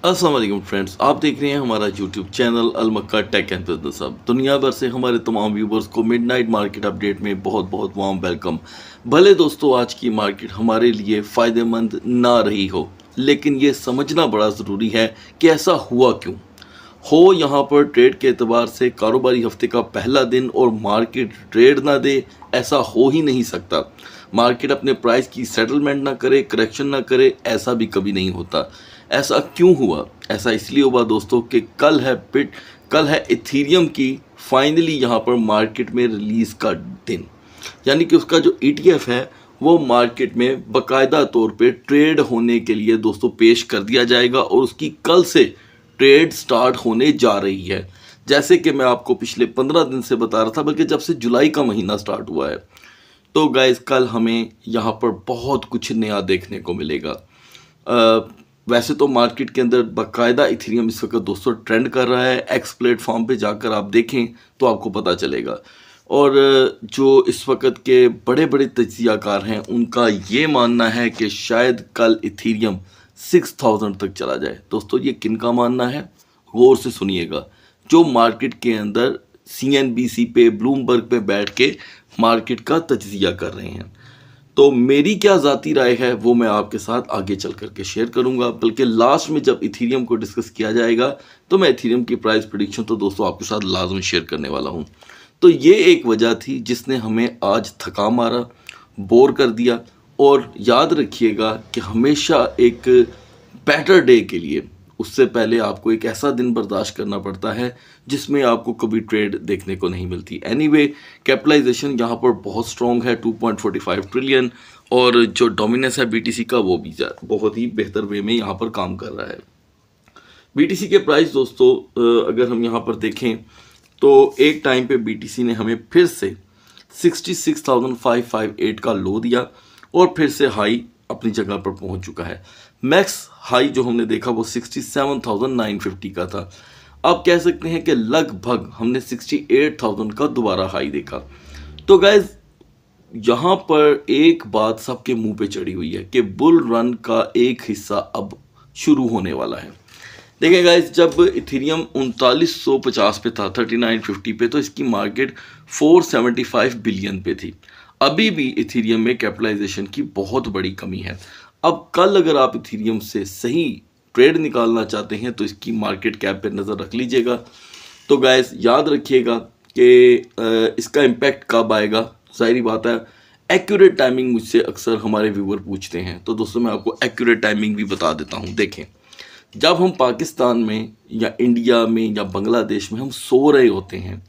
अस्सलाम वालेकुम फ्रेंड्स, आप देख रहे हैं हमारा YouTube channel Al Makka tech and business hub. दुनिया भर से हमारे तमाम व्यूवर्स को मिडनाइट मार्केट अपडेट में बहुत बहुत वार्म वेलकम। भले दोस्तों आज की मार्केट हमारे लिए फ़ायदेमंद ना रही हो, लेकिन ये समझना बड़ा ज़रूरी है कि ऐसा हुआ क्यों। हो यहाँ पर ट्रेड के एतबार से कारोबारी हफ्ते का पहला दिन और मार्केट ट्रेड ना दे, ऐसा हो ही नहीं सकता। मार्केट अपने प्राइस की सेटलमेंट ना करे, करेक्शन ना करे, ऐसा भी कभी नहीं होता। ऐसा क्यों हुआ? ऐसा इसलिए हुआ दोस्तों कि कल है इथीरियम की फाइनली यहाँ पर मार्केट में रिलीज़ का दिन, यानी कि उसका जो ETF है वो मार्केट में बाकायदा तौर पे ट्रेड होने के लिए दोस्तों पेश कर दिया जाएगा और उसकी कल से ट्रेड स्टार्ट होने जा रही है। जैसे कि मैं आपको पिछले 15 दिन से बता रहा था, बल्कि जब से जुलाई का महीना स्टार्ट हुआ है। तो गाइस कल हमें यहाँ पर बहुत कुछ नया देखने को मिलेगा। वैसे तो मार्केट के अंदर बाकायदा इथेरियम इस वक्त दोस्तों ट्रेंड कर रहा है। एक्स प्लेटफॉर्म पे जाकर आप देखें तो आपको पता चलेगा। और जो इस वक्त के बड़े बड़े तज्जियाकार हैं उनका ये मानना है कि शायद कल इथेरियम 6000 तक चला जाए। दोस्तों ये किन का मानना है, गौर से सुनिएगा। जो मार्केट के अंदर CNBC पे, ब्लूमबर्ग पे बैठ के मार्केट का तज्जिया कर रहे हैं। तो मेरी क्या ज़ाती राय है वो मैं आपके साथ आगे चल करके शेयर करूंगा, बल्कि लास्ट में जब इथेरियम को डिस्कस किया जाएगा तो मैं इथेरियम की प्राइस प्रेडिक्शन तो दोस्तों आपके साथ लाजमी शेयर करने वाला हूं। तो ये एक वजह थी जिसने हमें आज थका मारा, बोर कर दिया। और याद रखिएगा कि हमेशा एक बेटर डे के लिए उससे पहले आपको एक ऐसा दिन बर्दाश्त करना पड़ता है जिसमें आपको कभी ट्रेड देखने को नहीं मिलती। एनीवे कैपिटलाइजेशन यहाँ पर बहुत स्ट्रॉन्ग है, 2.45 ट्रिलियन, और जो डोमिनेंस है BTC का वो भी बहुत ही बेहतर वे में यहाँ पर काम कर रहा है। BTC के प्राइस दोस्तों अगर हम यहाँ पर देखें तो एक टाइम पे BTC ने हमें फिर से 66,558 का लो दिया और फिर से हाई अपनी जगह पर पहुंच चुका है। मैक्स हाई जो हमने देखा वो 67,950 का था। आप कह सकते हैं कि लगभग हमने 68,000 का दोबारा हाई देखा। तो गाइज यहाँ पर एक बात सबके मुंह पे चढ़ी हुई है कि बुल रन का एक हिस्सा अब शुरू होने वाला है। देखिए गाइज, जब इथेरियम 3950 पे था, 3950 पे, तो इसकी मार्केट 475 बिलियन पे थी। अभी भी इथेरियम में कैपिटलाइजेशन की बहुत बड़ी कमी है। अब कल अगर आप इथेरियम से सही ट्रेड निकालना चाहते हैं तो इसकी मार्केट कैप पे नज़र रख लीजिएगा। तो गाइस याद रखिएगा कि इसका इम्पैक्ट कब आएगा। जाहिर बात है, एक्यूरेट टाइमिंग मुझसे अक्सर हमारे व्यूवर पूछते हैं, तो दोस्तों मैं आपको एक्यूरेट टाइमिंग भी बता देता हूँ। देखें, जब हम पाकिस्तान में या इंडिया में या बांग्लादेश में हम सो रहे होते हैं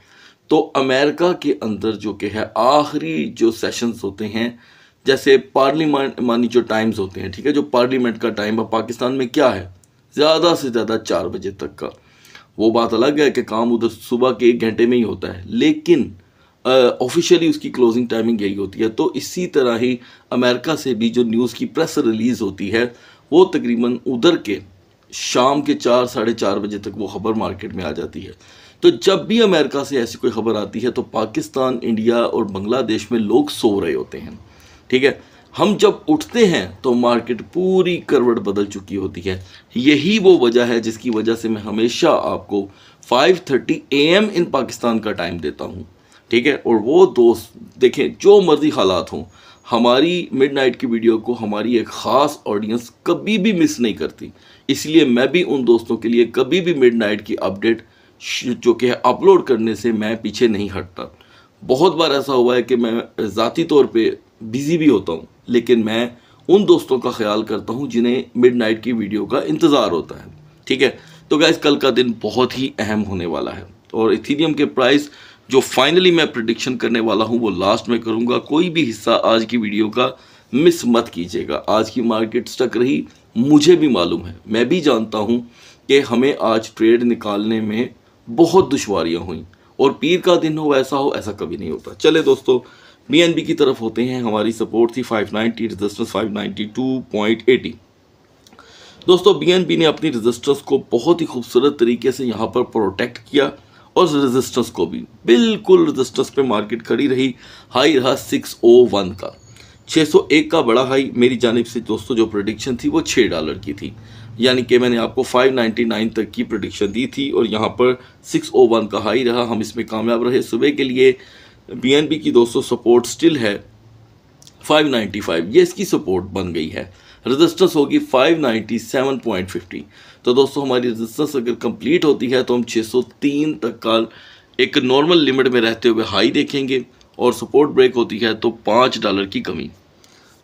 तो अमेरिका के अंदर जो कि है आखिरी जो सेशंस होते हैं, जैसे पार्लियामानी जो टाइम्स होते हैं, ठीक है, जो पार्लियामेंट का टाइम है पाकिस्तान में क्या है, ज़्यादा से ज़्यादा 4 बजे तक का। वो बात अलग है कि काम उधर सुबह के 1 घंटे में ही होता है, लेकिन ऑफिशियली उसकी क्लोजिंग टाइमिंग यही होती है। तो इसी तरह ही अमेरिका से भी जो न्यूज़ की प्रेस रिलीज़ होती है वो तकरीबन उधर के शाम के 4 साढ़े 4 बजे तक वो खबर मार्केट में आ जाती है। तो जब भी अमेरिका से ऐसी कोई खबर आती है तो पाकिस्तान, इंडिया और बांग्लादेश में लोग सो रहे होते हैं, ठीक है। हम जब उठते हैं तो मार्केट पूरी करवट बदल चुकी होती है। यही वो वजह है जिसकी वजह से मैं हमेशा आपको 5:30 AM इन पाकिस्तान का टाइम देता हूँ, ठीक है। और वो दोस्त देखें, जो मर्जी हालात हों, हमारी मिडनाइट की वीडियो को हमारी एक ख़ास ऑडियंस कभी भी मिस नहीं करती। इसलिए मैं भी उन दोस्तों के लिए कभी भी मिडनाइट की अपडेट जो कि अपलोड करने से मैं पीछे नहीं हटता। बहुत बार ऐसा हुआ है कि मैं ज़ाती तौर पे बिज़ी भी होता हूँ, लेकिन मैं उन दोस्तों का ख्याल करता हूँ जिन्हें मिडनाइट की वीडियो का इंतज़ार होता है, ठीक है। तो गाइस कल का दिन बहुत ही अहम होने वाला है और इथेरियम के प्राइस जो फाइनली मैं प्रिडिक्शन करने वाला हूँ वो लास्ट में करूँगा। कोई भी हिस्सा आज की वीडियो का मिस मत कीजिएगा। आज की मार्केट स्टक रही, मुझे भी मालूम है, मैं भी जानता हूँ कि हमें आज ट्रेड निकालने में बहुत दुश्वारियाँ हुई, और पीर का दिन हो ऐसा कभी नहीं होता। चले दोस्तों BNB की तरफ होते हैं। हमारी सपोर्ट थी 590, रेजिस्टेंस 592.80। दोस्तों BNB ने अपनी रेजिस्टेंस को बहुत ही खूबसूरत तरीके से यहाँ पर प्रोटेक्ट किया और रेजिस्टेंस को भी बिल्कुल रेजिस्टेंस पे मार्केट खड़ी रही। हाई रहा 601 का। 601 का बड़ा हाई मेरी जानिब से दोस्तों जो प्रेडिक्शन थी वो $6 की थी, यानी कि मैंने आपको 599 तक की प्रेडिक्शन दी थी और यहाँ पर 601 का हाई रहा, हम इसमें कामयाब रहे। सुबह के लिए BNB की दोस्तों सपोर्ट स्टिल है 595, ये इसकी सपोर्ट बन गई है। रेजिस्टेंस होगी 597.50। तो दोस्तों हमारी रेजिस्टेंस अगर कंप्लीट होती है तो हम 603 तक का एक नॉर्मल लिमिट में रहते हुए हाई देखेंगे और सपोर्ट ब्रेक होती है तो $5 की कमी।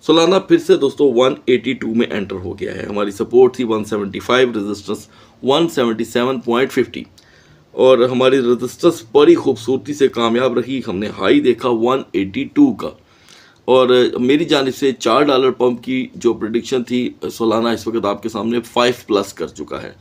सोलाना फिर से दोस्तों 182 में एंटर हो गया है। हमारी सपोर्ट थी 175, रेजिस्टेंस 177.50 और हमारी रेजिस्टेंस बड़ी खूबसूरती से कामयाब रही। हमने हाई देखा 182 का और मेरी जानिब से $4 पंप की जो प्रेडिक्शन थी, सोलाना इस वक्त आपके सामने 5+ कर चुका है।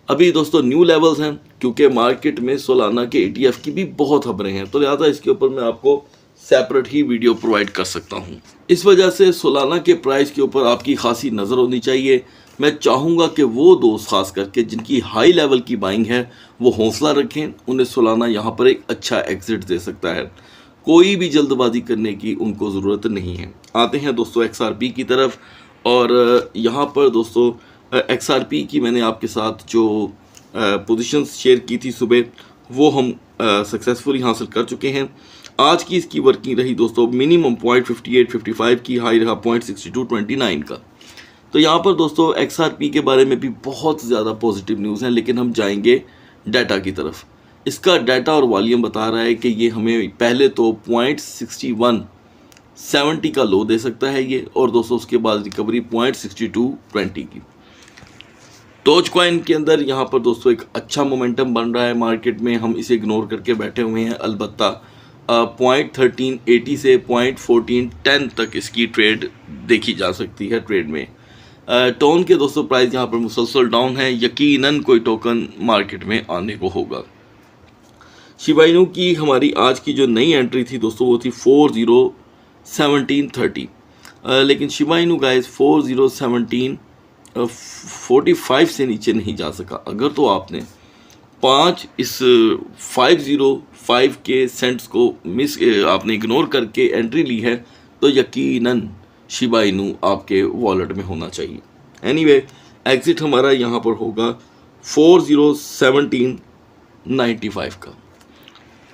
अभी दोस्तों न्यू लेवल्स हैं क्योंकि मार्केट में सोलाना के ETF की भी बहुत खबरें हैं, तो लिहाजा इसके ऊपर मैं आपको सेपरेट ही वीडियो प्रोवाइड कर सकता हूं। इस वजह से सोलाना के प्राइस के ऊपर आपकी खासी नज़र होनी चाहिए। मैं चाहूँगा कि वो दोस्त खास करके जिनकी हाई लेवल की बाइंग है वो हौसला रखें, उन्हें सोलाना यहाँ पर एक अच्छा एग्जिट दे सकता है। कोई भी जल्दबाजी करने की उनको ज़रूरत नहीं है। आते हैं दोस्तों XRP की तरफ और यहाँ पर दोस्तों XRP की मैंने आपके साथ जो पोजीशंस शेयर की थी सुबह, वो हम सक्सेसफुली हासिल कर चुके हैं। आज की इसकी वर्किंग रही दोस्तों मिनिमम 0.5855 की, हाई रहा 0.6229 का। तो यहाँ पर दोस्तों XRP के बारे में भी बहुत ज़्यादा पॉजिटिव न्यूज़ हैं, लेकिन हम जाएंगे डाटा की तरफ। इसका डाटा और वॉल्यूम बता रहा है कि ये हमें पहले तो 0.6170 का लो दे सकता है ये, और दोस्तों उसके बाद रिकवरी 0.6220 की। डोज कॉइन के अंदर यहाँ पर दोस्तों एक अच्छा मोमेंटम बन रहा है मार्केट में, हम इसे इग्नोर करके बैठे हुए हैं। अलबत्ता 0.1380 से 0.1410 तक इसकी ट्रेड देखी जा सकती है ट्रेड में। टोन के दोस्तों प्राइस यहाँ पर मुसलसल डाउन है, यकीनन कोई टोकन मार्केट में आने को होगा। शिबा इनू की हमारी आज की जो नई एंट्री थी दोस्तों वो थी 401730, लेकिन शिबा इनू गाइस 401745 से नीचे नहीं जा सका। अगर तो आपने 5 इस 505 के सेंट्स को आपने इग्नोर करके एंट्री ली है तो यकीनन शिबा इनू आपके वॉलेट में होना चाहिए। एनीवे एग्जिट हमारा यहाँ पर होगा 401795 का।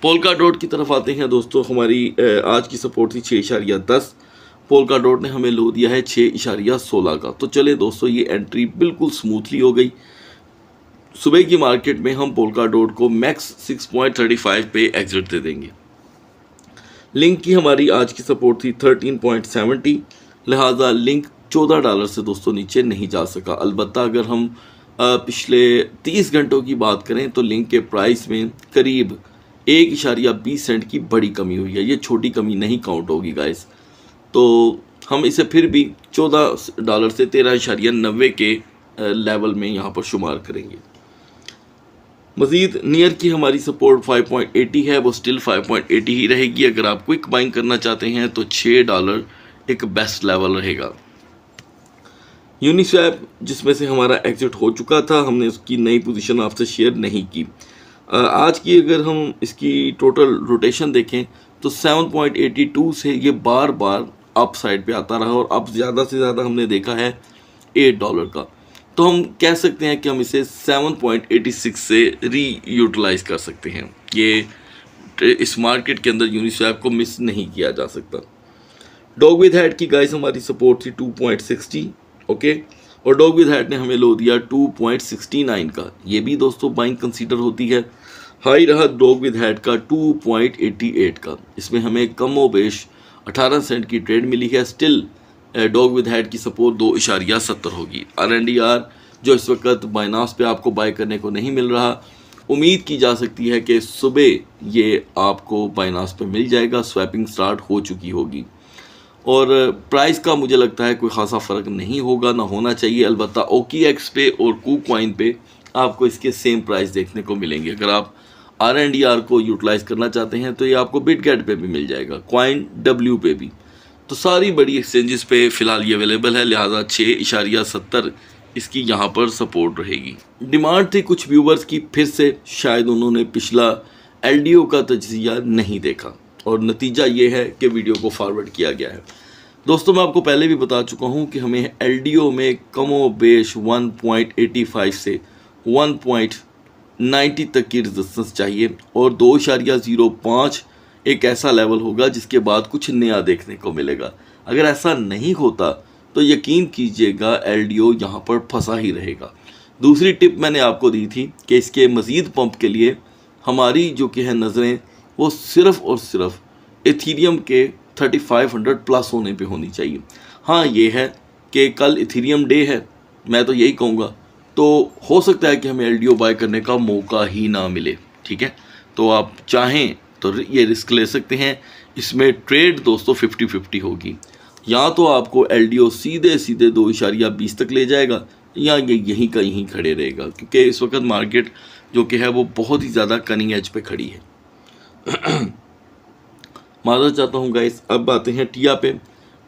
पोल्का डॉट की तरफ आते हैं दोस्तों। हमारी आज की सपोर्ट थी 6.10, पोल्का डॉट ने हमें लो दिया है 6.16 का। तो चले दोस्तों ये एंट्री बिल्कुल स्मूथली हो गई। सुबह की मार्केट में हम पोल्का डॉट को मैक्स 6.35 पे एग्जिट दे देंगे। लिंक की हमारी आज की सपोर्ट थी 13.70, लिहाजा लिंक $14 से दोस्तों नीचे नहीं जा सका। अलबत्ता अगर हम पिछले 30 घंटों की बात करें तो लिंक के प्राइस में करीब 1.20 सेंट की बड़ी कमी हुई है। ये छोटी कमी नहीं काउंट होगी गाइस, तो हम इसे फिर भी $14 से 13.90 के लेवल में यहाँ पर शुमार करेंगे। मज़ीद नियर की हमारी सपोर्ट 5.80 है, वो स्टिल 5.80 ही रहेगी। अगर आप क्विक बाइंग करना चाहते हैं तो $6 एक बेस्ट लेवल रहेगा। यूनिस्वैप जिसमें से हमारा एग्जिट हो चुका था, हमने उसकी नई पोजीशन आपसे शेयर नहीं की। आज की अगर हम इसकी टोटल रोटेशन देखें तो 7.82 से ये बार बार अप साइड पे आता रहा और अब ज़्यादा से ज़्यादा हमने देखा है $8 का। तो हम कह सकते हैं कि हम इसे 7.86 से रीयूटिलाइज कर सकते हैं। ये इस मार्केट के अंदर यूनिस्वैप को मिस नहीं किया जा सकता। डॉग विद हैट की गाइस हमारी सपोर्ट थी 2.60, ओके, और डॉग विद हैट ने हमें लो दिया 2.69 का। ये भी दोस्तों बाइंग कंसीडर होती है। हाई रहा डॉग विद हैट का 2.88 का। इसमें हमें कमो बेश 18 सेंट की ट्रेड मिली है। स्टिल डॉग विद हैट की सपोर्ट 2.70 होगी। RNDR जो इस वक्त बाइनास पे आपको बाय करने को नहीं मिल रहा, उम्मीद की जा सकती है कि सुबह ये आपको बाइनास पे मिल जाएगा। स्वैपिंग स्टार्ट हो चुकी होगी और प्राइस का मुझे लगता है कोई ख़ासा फ़र्क नहीं होगा, ना होना चाहिए। अलबत्ता OKX पे और KuCoin पे आपको इसके सेम प्राइस देखने को मिलेंगे। अगर आप RNDR को यूटिलाइज़ करना चाहते हैं तो ये आपको बिटगेट पे भी मिल जाएगा, CoinW पे भी। तो सारी बड़ी एक्सचेंजेस पे फ़िलहाल ये अवेलेबल है, लिहाजा 6.70 इसकी यहाँ पर सपोर्ट रहेगी। डिमांड थी कुछ व्यूवर्स की, फिर से शायद उन्होंने पिछला LDO का तज्ज़िया नहीं देखा और नतीजा ये है कि वीडियो को फॉरवर्ड किया गया है। दोस्तों मैं आपको पहले भी बता चुका हूं कि हमें एलडीओ में कमो बेश 1.85 से 1.90 तक की रेजिस्टेंस चाहिए और 2.05 एक ऐसा लेवल होगा जिसके बाद कुछ नया देखने को मिलेगा। अगर ऐसा नहीं होता तो यकीन कीजिएगा एलडीओ यहाँ पर फंसा ही रहेगा। दूसरी टिप मैंने आपको दी थी कि इसके मज़ीद पंप के लिए हमारी जो कि है नज़रें वो सिर्फ़ और सिर्फ इथीरियम के 3500 प्लस होने पे होनी चाहिए। हाँ ये है कि कल इथीरियम डे है, मैं तो यही कहूँगा, तो हो सकता है कि हमें एलडीओ बाय करने का मौका ही ना मिले। ठीक है, तो आप चाहें तो ये रिस्क ले सकते हैं। इसमें ट्रेड दोस्तों 50-50 होगी। या तो आपको एलडीओ सीधे सीधे 2.20 तक ले जाएगा या ये यहीं का यहीं खड़े रहेगा, क्योंकि इस वक्त मार्केट जो कि है वो बहुत ही ज़्यादा कनिंग एज पे खड़ी है। माजरत चाहता हूँ गाइस। अब आते हैं टिया पे।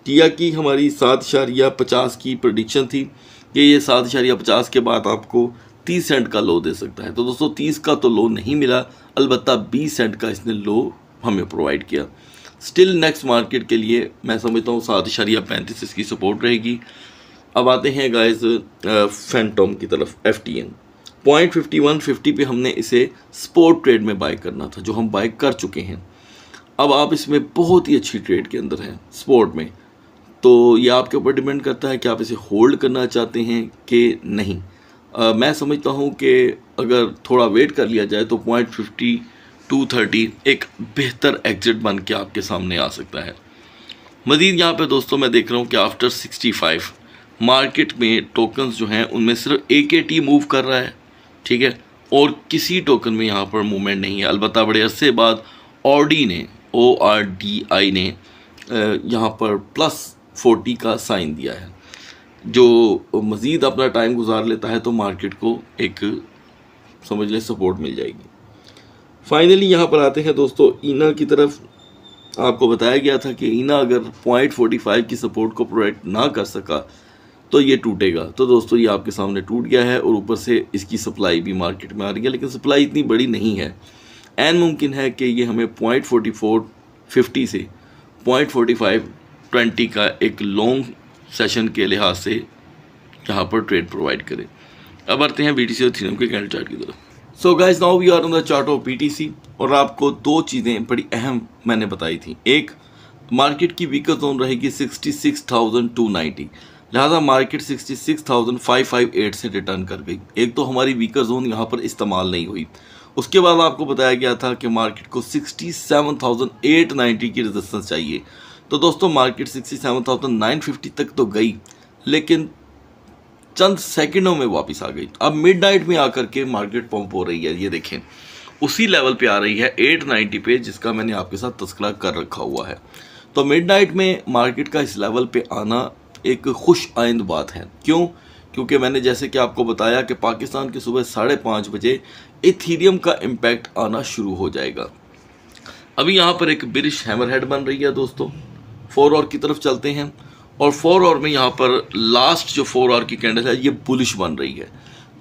टिया की हमारी 7.50 की प्रेडिक्शन थी कि ये 7.50 के बाद आपको 30 सेंट का लो दे सकता है। तो दोस्तों 30 का तो लो नहीं मिला, अलबत्ता 20 सेंट का इसने लो हमें प्रोवाइड किया। स्टिल नेक्स्ट मार्केट के लिए मैं समझता हूँ 7.35 इसकी सपोर्ट रहेगी। अब आते हैं गाइस फैंटम की तरफ। FTN 0.5150 पे हमने इसे स्पोर्ट ट्रेड में बाय करना था, जो हम बाय कर चुके हैं। अब आप इसमें बहुत ही अच्छी ट्रेड के अंदर हैं स्पोर्ट में, तो ये आपके ऊपर डिपेंड करता है कि आप इसे होल्ड करना चाहते हैं कि नहीं। मैं समझता हूँ कि अगर थोड़ा वेट कर लिया जाए तो 0.5230 एक बेहतर एग्जिट बन के आपके सामने आ सकता है। मज़ीद यहाँ पे दोस्तों मैं देख रहा हूँ कि आफ्टर 65 मार्केट में टोकन्स जो हैं उनमें सिर्फ AKT मूव कर रहा है। ठीक है, और किसी टोकन में यहाँ पर मूवमेंट नहीं है। अलबत्ता बड़े अरसे बाद ORDI ने यहाँ पर +40 का साइन दिया है, जो मज़ीद अपना टाइम गुजार लेता है तो मार्केट को एक समझ लें सपोर्ट मिल जाएगी। फाइनली यहाँ पर आते हैं दोस्तों ईना की तरफ। आपको बताया गया था कि ईना अगर 0.45 की सपोर्ट को प्रोवाइड ना कर सका तो ये टूटेगा। तो दोस्तों ये आपके सामने टूट गया है और ऊपर से इसकी सप्लाई भी मार्केट में आ रही है, लेकिन सप्लाई इतनी बड़ी नहीं है। एन मुमकिन है कि ये हमें 0.4450 से 0.4520 का एक लॉन्ग सेशन के लिहाज से यहाँ पर ट्रेड प्रोवाइड करे। अब आते हैं BTC और इथेरियम के कैंडल चार्ट की तरफ। So guys now we are on the chart of BTC और आपको दो चीज़ें बड़ी अहम मैंने बताई थी। एक, मार्केट की वीकर जोन रहेगी 66,290, लिहाजा मार्केट 66,558 से रिटर्न कर गई। एक तो हमारी वीकर जोन यहाँ पर इस्तेमाल नहीं हुई। उसके बाद आपको बताया गया था कि मार्केट को 67,890 की रेजिस्टेंस चाहिए। तो दोस्तों मार्केट 67,950 तक तो गई, लेकिन चंद सेकंडों में वापस आ गई। अब मिडनाइट में आकर के मार्केट पंप हो रही है। ये देखें उसी लेवल पे आ रही है 890 पे, जिसका मैंने आपके साथ तस्करा कर रखा हुआ है। तो मिडनाइट में मार्केट का इस लेवल पे आना एक खुश आइंद बात है। क्यों? क्योंकि मैंने जैसे कि आपको बताया कि पाकिस्तान की सुबह 5:30 बजे इथीरियम का इम्पैक्ट आना शुरू हो जाएगा। अभी यहाँ पर एक बिरिश हैमरहेड बन रही है दोस्तों। 4 आवर की तरफ चलते हैं और 4 आवर में यहाँ पर लास्ट जो 4 आवर की कैंडल है ये बुलिश बन रही है।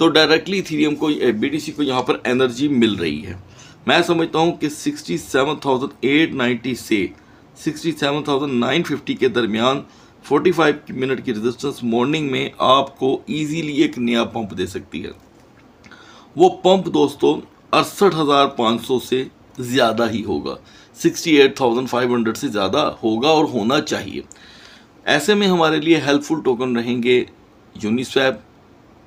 तो डायरेक्टली इथीरियम को BTC को यहाँ पर एनर्जी मिल रही है। मैं समझता हूँ कि 67,890 से 67,950 के दरमियान 45 मिनट की रेजिस्टेंस मॉर्निंग में आपको इजीली एक नया पंप दे सकती है। वो पंप दोस्तों 68,500 से ज़्यादा ही होगा, 68,500 से ज़्यादा होगा और होना चाहिए। ऐसे में हमारे लिए हेल्पफुल टोकन रहेंगे यूनिस्वैप,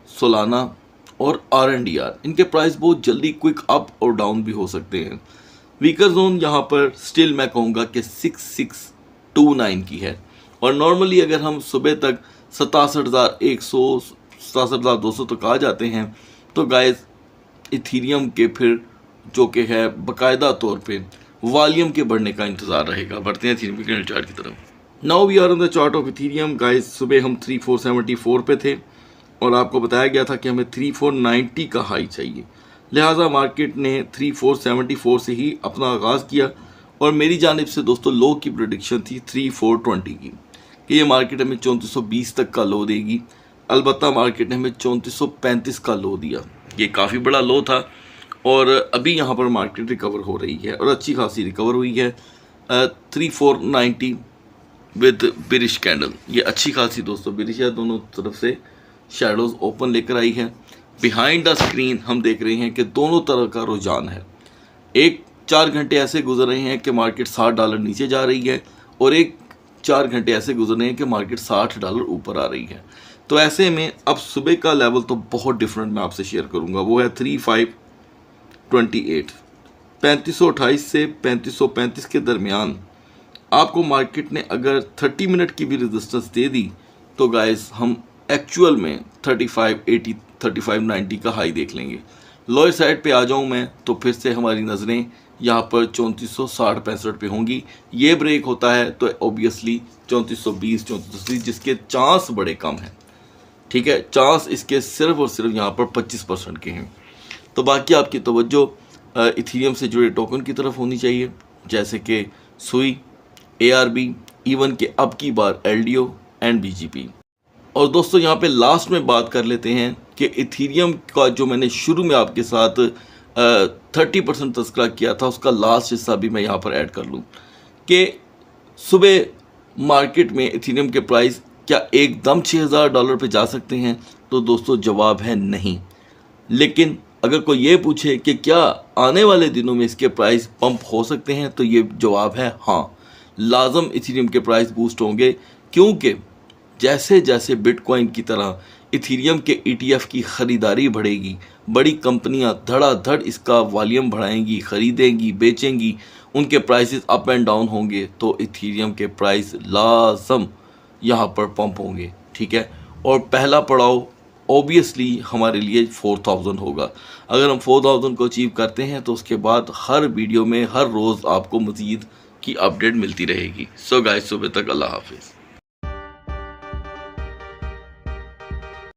सोलाना और RNDR। इनके प्राइस बहुत जल्दी क्विक अप और डाउन भी हो सकते हैं। वीकर जोन यहाँ पर स्टिल मैं कहूँगा कि 6629 की है और नॉर्मली अगर हम सुबह तक 67,100 67,200 तक आ जाते हैं तो गाइस इथीरियम के फिर जो कि है बाकायदा तौर पे वॉल्यूम के बढ़ने का इंतज़ार रहेगा। बढ़ते हैं इथीरियम के कैंडल चार्ट की तरफ। Now we are on the chart of Ethereum guys. सुबह हम 3474 पे थे और आपको बताया गया था कि हमें 3490 का हाई चाहिए, लिहाजा मार्केट ने 3474 से ही अपना आगाज़ किया और मेरी जानिब से दोस्तों लो की प्रेडिक्शन थी 3420 की कि ये मार्केट हमें 3420 तक का लो देगी। अलबत्ता मार्केट ने हमें 3435 का लो दिया। ये काफ़ी बड़ा लो था और अभी यहाँ पर मार्केट रिकवर हो रही है और अच्छी खासी रिकवर हुई है। 3490 विद बिरिश कैंडल। ये अच्छी खासी दोस्तों बिरिश है, दोनों तरफ से शैडोज ओपन लेकर आई है। बिहाइंड द स्क्रीन हम देख रहे हैं कि दोनों तरह का रुझान है। एक 4 घंटे ऐसे गुजर रहे हैं कि मार्केट $60 नीचे जा रही है, और एक 4 घंटे ऐसे गुजर रहे हैं कि मार्केट $60 ऊपर आ रही है। तो ऐसे में अब सुबह का लेवल तो बहुत डिफरेंट मैं आपसे शेयर करूंगा, वो है 3528। 3528 से 3535 के दरमियान आपको मार्केट ने अगर 30 मिनट की भी रेजिस्टेंस दे दी तो गाइस हम एक्चुअल में 3580 3590 का हाई देख लेंगे। लोअर साइड पे आ जाऊं मैं तो फिर से हमारी नज़रें यहाँ पर 3460-65 पे होंगी। ये ब्रेक होता है तो ऑब्वियसली 3420 3430, जिसके चांस बड़े कम हैं, ठीक है। चांस इसके सिर्फ और सिर्फ यहाँ पर 25% के हैं। तो बाकी आपकी तवज्जो इथीरियम से जुड़े टोकन की तरफ होनी चाहिए, जैसे कि सुई, ARB, इवन के अब की बार LDO एंड BGP। और दोस्तों यहाँ पे लास्ट में बात कर लेते हैं कि इथीरियम का जो मैंने शुरू में आपके साथ 30% तस्करा किया था, उसका लास्ट हिस्सा भी मैं यहाँ पर ऐड कर लूँ कि सुबह मार्केट में इथीरियम के प्राइस क्या एकदम $6000 पे जा सकते हैं? तो दोस्तों जवाब है नहीं। लेकिन अगर कोई ये पूछे कि क्या आने वाले दिनों में इसके प्राइस पंप हो सकते हैं, तो ये जवाब है हाँ, लाजम इथीरियम के प्राइस बूस्ट होंगे, क्योंकि जैसे जैसे बिटकॉइन की तरह इथीरियम के ETF की ख़रीदारी बढ़ेगी, बड़ी कंपनियां धड़ाधड़ इसका वॉल्यूम बढ़ाएंगी, ख़रीदेंगी, बेचेंगी, उनके प्राइसेस अप एंड डाउन होंगे, तो इथीरियम के प्राइस लाजम यहाँ पर पंप होंगे, ठीक है। और पहला पड़ाव ऑब्वियसली हमारे लिए 4000 होगा। अगर हम 4000 को अचीव करते हैं तो उसके बाद हर वीडियो में हर रोज़ आपको मज़ीद की अपडेट मिलती रहेगी। सो गाइस, सुबह तक अल्लाह हाफिज़।